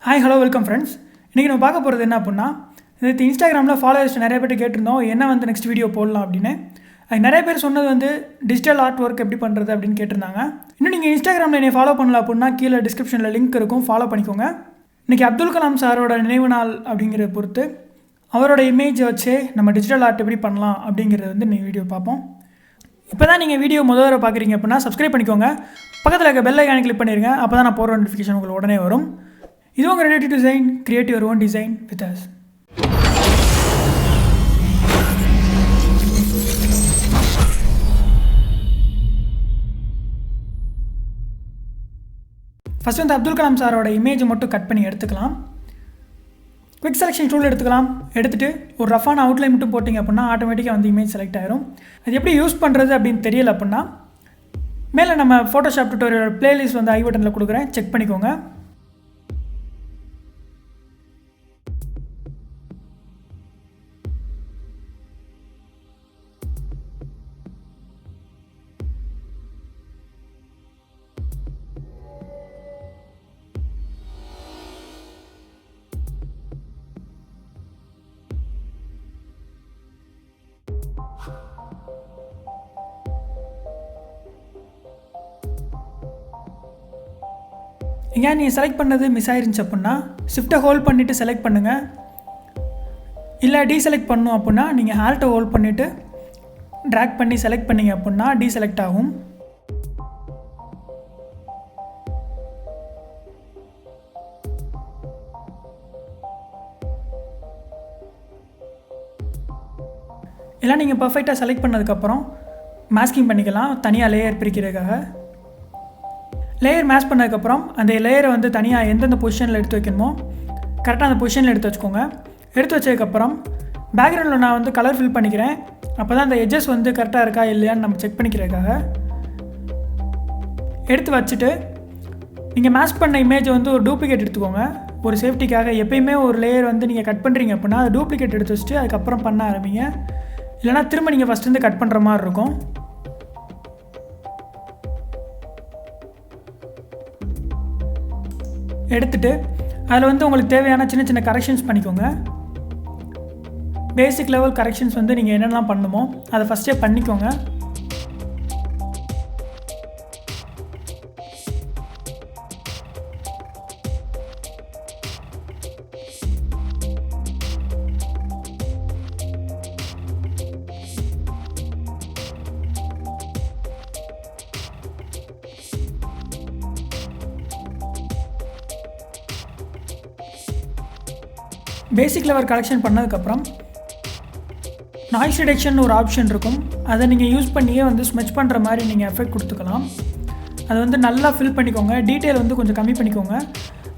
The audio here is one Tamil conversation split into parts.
Hi hello welcome friends. இன்றைக்கி நம்ம பார்க்க போகிறது என்ன அப்படின்னா, இது இன்ஸ்டாகிராமில் ஃபாலோவர்ஸ் நிறைய பேர் கேட்டிருந்தோம் என்ன நெக்ஸ்ட் வீடியோ போடலாம் அப்படின்னு. அது நிறைய பேர் சொன்னது டிஜிட்டல் ஆர்ட் ஒர்க் எப்படி பண்ணுறது அப்படின்னு கேட்டிருந்தாங்க. இன்னும் நீங்கள் இன்ஸ்டாகிராமில் என்னை ஃபாலோ பண்ணலாம் அப்படின்னா கீழே டிஸ்கிரிப்ஷனில் லிங்க் இருக்கும், ஃபாலோ பண்ணிக்கோங்க. இன்றைக்கி அப்துல் கலாம் சாரோட நினைவு நாள் அப்படிங்கிறத பொறுத்து அவரோட இமேஜை வச்சு நம்ம டிஜிட்டல் ஆர்ட் எப்படி பண்ணலாம் அப்படிங்கிறது நீங்கள் வீடியோ பார்ப்போம். இப்போ தான் நீங்கள் வீடியோ முதல்ல பார்க்குறீங்க அப்படின்னா சப்ஸ்கிரைப் பண்ணிக்கோங்க, பக்கத்தில் இருக்க பெல் ஐக்கானை கிளிக் பண்ணிடுங்க. அப்போ தான் நான் போகிற நோட்டிஃபிகேஷன் உங்களுக்கு உடனே வரும். இது உங்கள் ready to design, create your own design with us. First Abdul Kalam சாரோட இமேஜை மட்டும் கட் பண்ணி எடுத்துக்கலாம். குவிக் செலெக்ஷன் டூல் எடுத்துக்கலாம். எடுத்துகிட்டு ஒரு ரஃபான அவுட்லைன் மட்டும் போட்டிங்க அப்படின்னா ஆட்டோமேட்டிக்காக இமேஜ் செலக்ட் ஆகிரும். அது எப்படி யூஸ் பண்ணுறது அப்படின்னு தெரியல அப்படின்னா மேலே நம்ம ஃபோட்டோஷாப் டுட்டோரியல் பிளேலிஸ்ட் ஐ பட்டனில் கொடுக்குறேன், செக் பண்ணிக்கோங்க. எங்கேயா நீங்கள் செலக்ட் பண்ணது மிஸ் ஆயிருந்துச்சு அப்படின்னா ஷிஃப்ட்டை ஹோல்ட் பண்ணிவிட்டு செலக்ட் பண்ணுங்கள். இல்லை டீசெலக்ட் பண்ணணும் அப்படின்னா நீங்கள் ஆல்ட்டை ஹோல்ட் பண்ணிவிட்டு ட்ராக் பண்ணி செலக்ட் பண்ணிங்க அப்படின்னா டீசெலக்ட் ஆகும். இல்லை நீங்கள் பர்ஃபெக்டாக செலக்ட் பண்ணதுக்கப்புறம் மாஸ்கிங் பண்ணிக்கலாம், தனியாக லேயர் பிரிக்கிறதுக்காக. லேயர் மேட்ச் பண்ணதுக்கப்புறம் அந்த லேயரை தனியாக எந்தெந்த பொசிஷனில் எடுத்து வைக்கணுமோ கரெக்டாக அந்த பொசிஷனில் எடுத்து வச்சுக்கோங்க. எடுத்து வச்சதுக்கப்புறம் பேக்ரவுண்டில் நான் கலர் ஃபில் பண்ணிக்கிறேன். அப்போ தான் அந்த எட்ஜஸ் கரெக்டாக இருக்கா இல்லையான்னு நம்ம செக் பண்ணிக்கிறதுக்காக எடுத்து வச்சுட்டு நீங்கள் மேட்ச் பண்ண இமேஜை ஒரு டூப்ளிகேட் எடுத்துக்கோங்க. ஒரு சேஃப்டிக்காக எப்பயுமே ஒரு லேயர் நீங்கள் கட் பண்ணுறீங்க அப்படின்னா அது டூப்ளிகேட் எடுத்து வச்சுட்டு அதுக்கப்புறம் பண்ண ஆரம்பிங்க. இல்லைனா திரும்ப நீங்கள் ஃபஸ்ட்டு கட் பண்ணுற மாதிரி இருக்கும். எடுத்துகிட்டு அதில் உங்களுக்கு தேவையான சின்ன சின்ன கரெக்ஷன்ஸ் பண்ணிக்கோங்க. பேசிக் லெவல் கரெக்ஷன்ஸ் நீங்கள் என்னென்னலாம் பண்ணணுமோ அதை ஃபஸ்ட்டே பண்ணிக்கோங்க. பேசிக் லெவல் கலெக்ஷன் பண்ணதுக்கப்புறம் நாய்ஸ் ரிடக்ஷன் ஒரு ஆப்ஷன் இருக்கும். அதை நீங்கள் யூஸ் பண்ணியே ஸ்மெட்ச் பண்ணுற மாதிரி நீங்கள் எஃபெக்ட் கொடுத்துக்கலாம். அது நல்லா ஃபில் பண்ணிக்கோங்க. டீட்டெயில் கொஞ்சம் கம்மி பண்ணிக்கோங்க.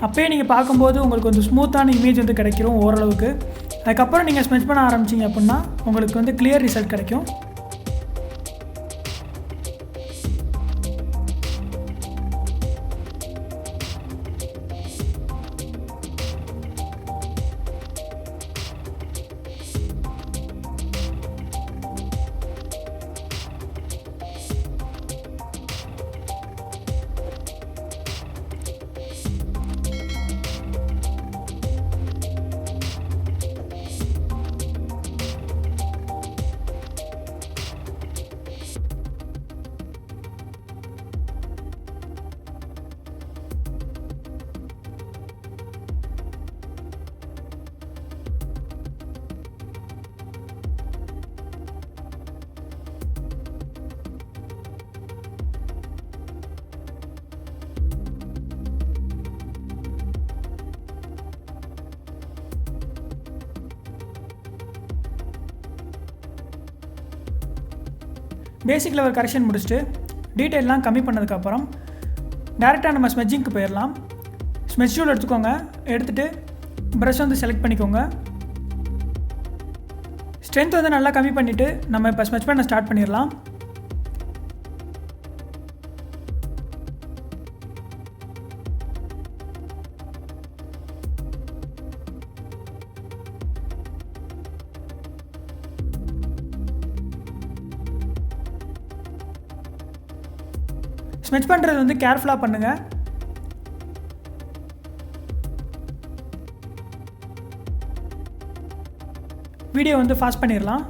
அப்போயே நீங்கள் பார்க்கும்போது உங்களுக்கு ஸ்மூத்தான இமேஜ் கிடைக்கும் ஓரளவுக்கு. அதுக்கப்புறம் நீங்கள் ஸ்மெட்ச் பண்ண ஆரம்பிச்சிங்க அப்படின்னா உங்களுக்கு கிளியர் ரிசல்ட் கிடைக்கும். பேசிக் லெவல் கரெக்ஷன் முடிச்சுட்டு டீட்டெயிலெலாம் கம்மி பண்ணதுக்கப்புறம் டேரெக்டாக நம்ம ஸ்மெட்ஜிங்க்கு போயிடலாம். ஸ்மெட்ச் டூல் எடுத்துக்கோங்க. எடுத்துகிட்டு ப்ரஷ் செலக்ட் பண்ணிக்கோங்க. ஸ்ட்ரென்த் நல்லா கம்மி பண்ணிவிட்டு நம்ம இப்போ ஸ்மெட்ச் பண்ண ஸ்டார்ட் பண்ணிடலாம். ஸ்மெட்ச் பண்ணுறது கேர்ஃபுல்லாக பண்ணுங்கள். வீடியோ வந்து ஃபாஸ்ட் பண்ணிடலாம்.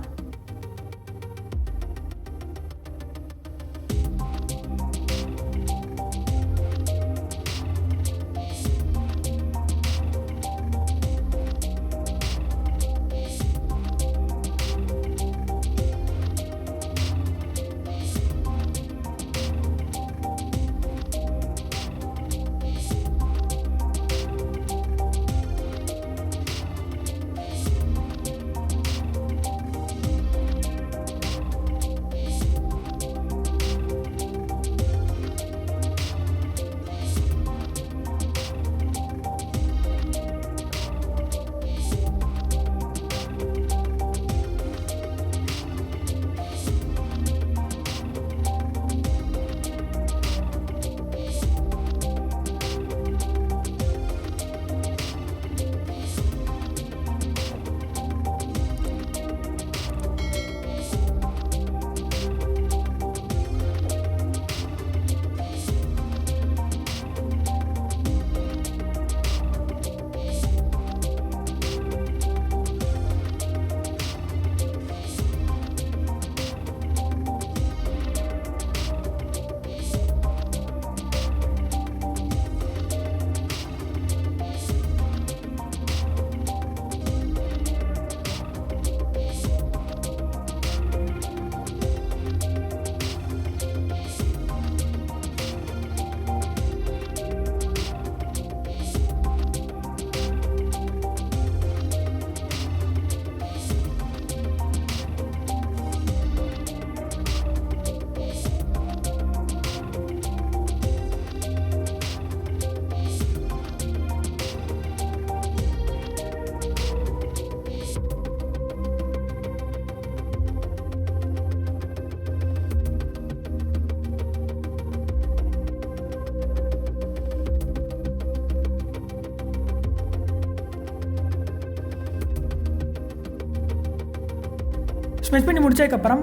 ஸ்மெச் பண்ணி முடிச்சதுக்கப்புறம்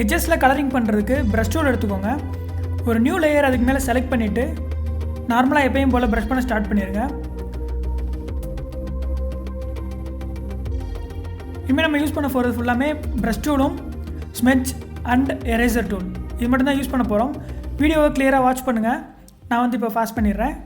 எட்ஜஸில் கலரிங் பண்ணுறதுக்கு ப்ரஷ் டூல் எடுத்துக்கோங்க. ஒரு நியூ லேயர் அதுக்கு மேலே செலக்ட் பண்ணிவிட்டு நார்மலாக எப்பயும் போல் ப்ரஷ் பண்ண ஸ்டார்ட் பண்ணிடுங்க. இனிமேல் நம்ம யூஸ் பண்ண போகிறது ஃபுல்லாமே ப்ரஷ் டூலும் ஸ்மெச் அண்ட் எரேசர் டூல் இது மட்டும்தான் யூஸ் பண்ண போகிறோம். வீடியோவை கிளியராக வாட்ச் பண்ணுங்கள். நான் வந்து இப்போ ஃபாஸ்ட் பண்ணிடுறேன்.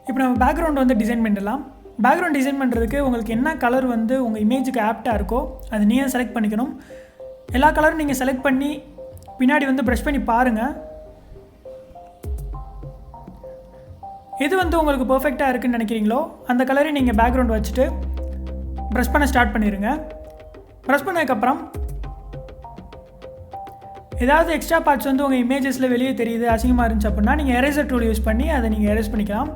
இப்போ நம்ம பேக்ரவுண்ட் வந்து டிசைன் பண்ணிடலாம். பேக்ரவுண்ட் டிசைன் பண்ணுறதுக்கு உங்களுக்கு என்ன கலர் வந்து உங்கள் இமேஜுக்கு ஆப்டாக இருக்கோ அது நீங்கள் செலக்ட் பண்ணிக்கணும். எல்லா கலரும் நீங்கள் செலக்ட் பண்ணி பின்னாடி வந்து ப்ரஷ் பண்ணி பாருங்கள். எது வந்து உங்களுக்கு பர்ஃபெக்டாக இருக்குதுன்னு நினைக்கிறீங்களோ அந்த கலரை நீங்கள் பேக்ரவுண்ட் வச்சுட்டு ப்ரஷ் பண்ண ஸ்டார்ட் பண்ணிடுங்க. ப்ரஷ் பண்ணதுக்கப்புறம் ஏதாவது எக்ஸ்ட்ரா பார்ட்ஸ் வந்து உங்கள் இமேஜஸில் வெளியே தெரியுது, அசிங்கமாக இருந்துச்சு அப்படின்னா நீங்கள் எரேசர் டூல் யூஸ் பண்ணி அதை நீங்கள் எரேஸ் பண்ணிக்கலாம்.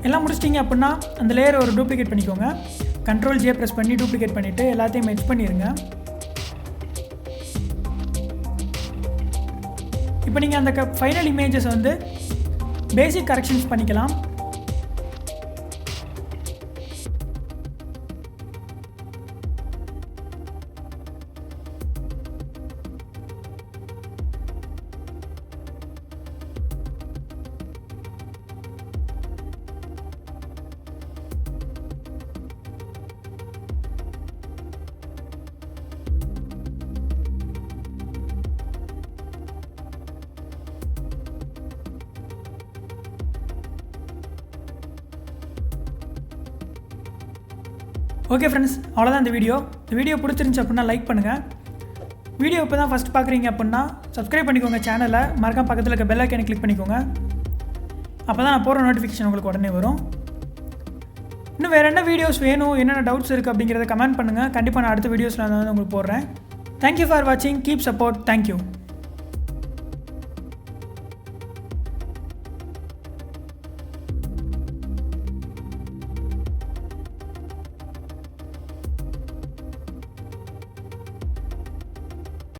எல்லாம் முடிச்சிட்டிங்க அப்படின்னா அந்த லேயரை ஒரு டூப்ளிகேட் பண்ணிக்கோங்க. Ctrl J ப்ரெஸ் பண்ணி டூப்ளிகேட் பண்ணிவிட்டு எல்லாத்தையும் மெர்ஜ் பண்ணிடுங்க. இப்போ நீங்கள் அந்த ஃபைனல் இமேஜஸ் வந்து பேசிக் கரெக்ஷன்ஸ் பண்ணிக்கலாம். ஓகே ஃப்ரெண்ட்ஸ், அவ்வளோதான் இந்த வீடியோ பிடிச்சிருந்துச்சு அப்படின்னா லைக் பண்ணுங்கள். வீடியோ இப்போ தான் ஃபஸ்ட் பார்க்குறீங்க அப்படின்னா சப்ஸ்கிரைப் பண்ணிக்கோங்க சேனலை. மறக்காம பக்கத்தில் இருக்க பெல் ஐக்கானை கிளிக் பண்ணிக்கோங்க. அப்போ தான் நான் போகிற நோட்டிஃபிகேஷன் உங்களுக்கு உடனே வரும். இன்னும் வேறு என்ன வீடியோஸ் வேணும், என்னென்ன டவுட்ஸ் இருக்குது அப்படிங்கிறத கமெண்ட் பண்ணுங்கள். கண்டிப்பாக நான் அடுத்த வீடியோஸில் நான் வந்து உங்களுக்கு போடுறேன். தேங்க்யூ ஃபார் வாட்சிங். Keep support. தேங்க்யூ.